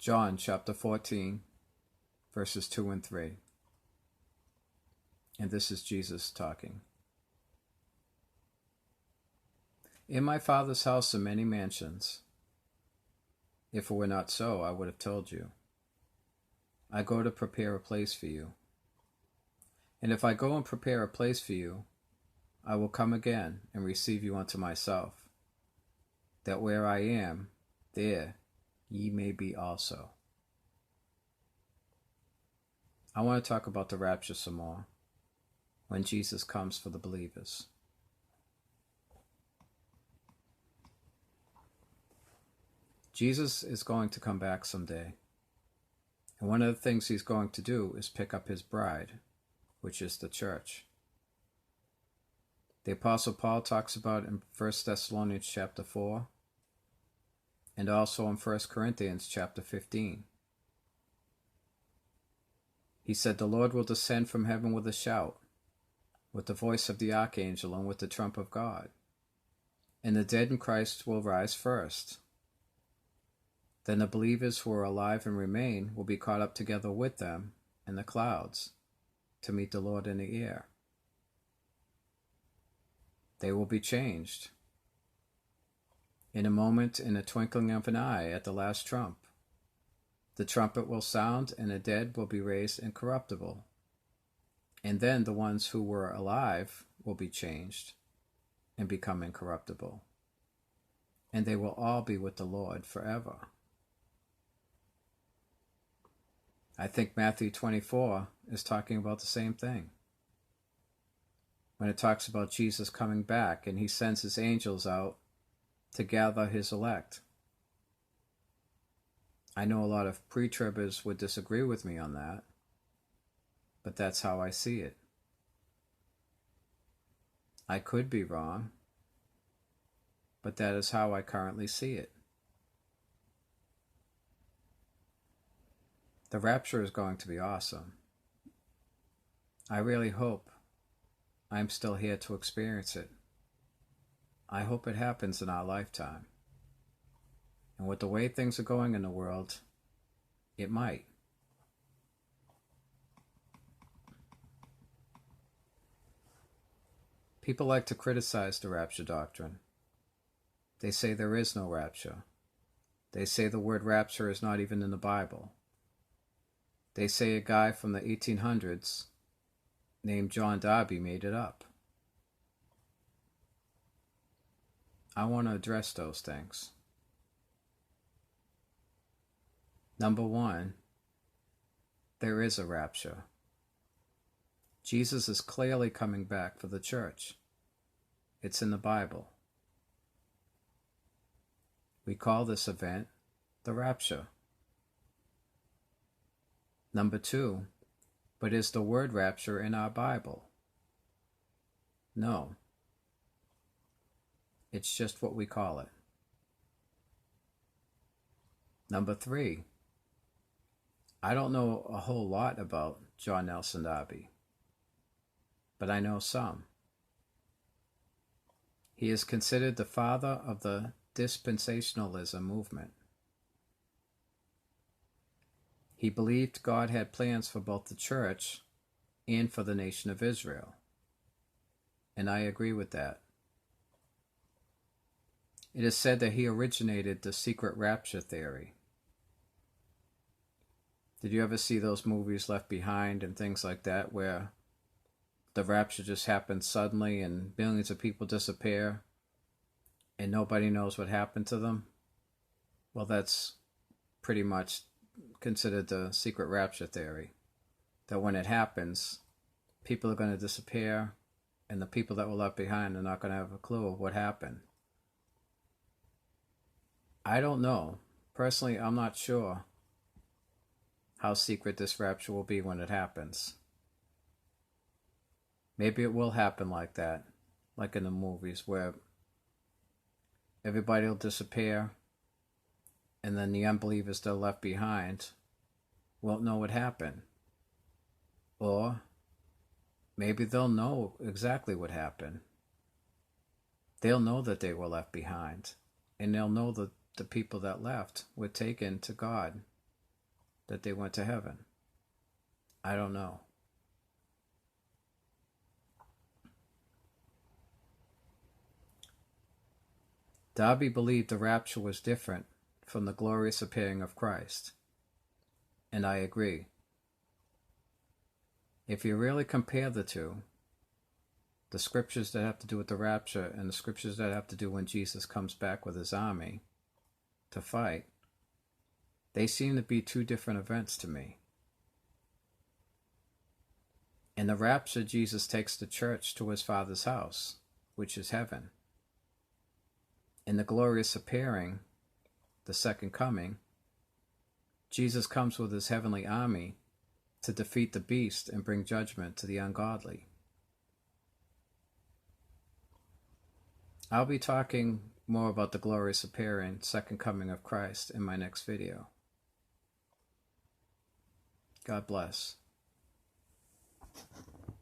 John chapter 14, verses 2 and 3. And this is Jesus talking. In my Father's house are many mansions. If it were not so, I would have told you. I go to prepare a place for you. And if I go and prepare a place for you, I will come again and receive you unto myself, that where I am, there ye may be also. I want to talk about the rapture some more, when Jesus comes for the believers. Jesus is going to come back someday, and one of the things he's going to do is pick up his bride, which is the church. The Apostle Paul talks about in 1 Thessalonians chapter 4, and also in 1 Corinthians chapter 15. He said, "The Lord will descend from heaven with a shout, with the voice of the archangel, and with the trump of God. And the dead in Christ will rise first. Then the believers who are alive and remain will be caught up together with them in the clouds to meet the Lord in the air. They will be changed. In a moment, in a twinkling of an eye, at the last trump, the trumpet will sound, and the dead will be raised incorruptible. And then the ones who were alive will be changed and become incorruptible. And they will all be with the Lord forever." I think Matthew 24 is talking about the same thing. When it talks about Jesus coming back and he sends his angels out to gather his elect. I know a lot of pre-tribbers would disagree with me on that, but that's how I see it. I could be wrong, but that is how I currently see it. The rapture is going to be awesome. I really hope I'm still here to experience it. I hope it happens in our lifetime. And with the way things are going in the world, it might. People like to criticize the rapture doctrine. They say there is no rapture. They say the word rapture is not even in the Bible. They say a guy from the 1800s named John Darby made it up. I want to address those things. Number one, there is a rapture. Jesus is clearly coming back for the church. It's in the Bible. We call this event the rapture. Number two, but is the word rapture in our Bible? No. It's just what we call it. Number three, I don't know a whole lot about John Nelson Darby, but I know some. He is considered the father of the dispensationalism movement. He believed God had plans for both the church and for the nation of Israel, and I agree with that. It is said that he originated the secret rapture theory. Did you ever see those movies Left Behind and things like that, where the rapture just happens suddenly and millions of people disappear and nobody knows what happened to them? Well, that's pretty much considered the secret rapture theory. That when it happens, people are going to disappear, and the people that were left behind are not going to have a clue of what happened. I don't know. Personally, I'm not sure how secret this rapture will be when it happens. Maybe it will happen like that, like in the movies, where everybody will disappear, and then the unbelievers that are left behind won't know what happened. Or maybe they'll know exactly what happened. They'll know that they were left behind, and they'll know that the people that left were taken to God that they went to heaven. I don't know. Darby believed the rapture was different from the glorious appearing of Christ, and I agree. If you really compare the two, the scriptures that have to do with the rapture and the scriptures that have to do when Jesus comes back with his army to fight, they seem to be two different events to me. In the rapture, Jesus takes the church to his Father's house, which is heaven. In the glorious appearing, the second coming, Jesus comes with his heavenly army to defeat the beast and bring judgment to the ungodly. I'll be talking more about the glorious appearing, second coming of Christ in my next video. God bless.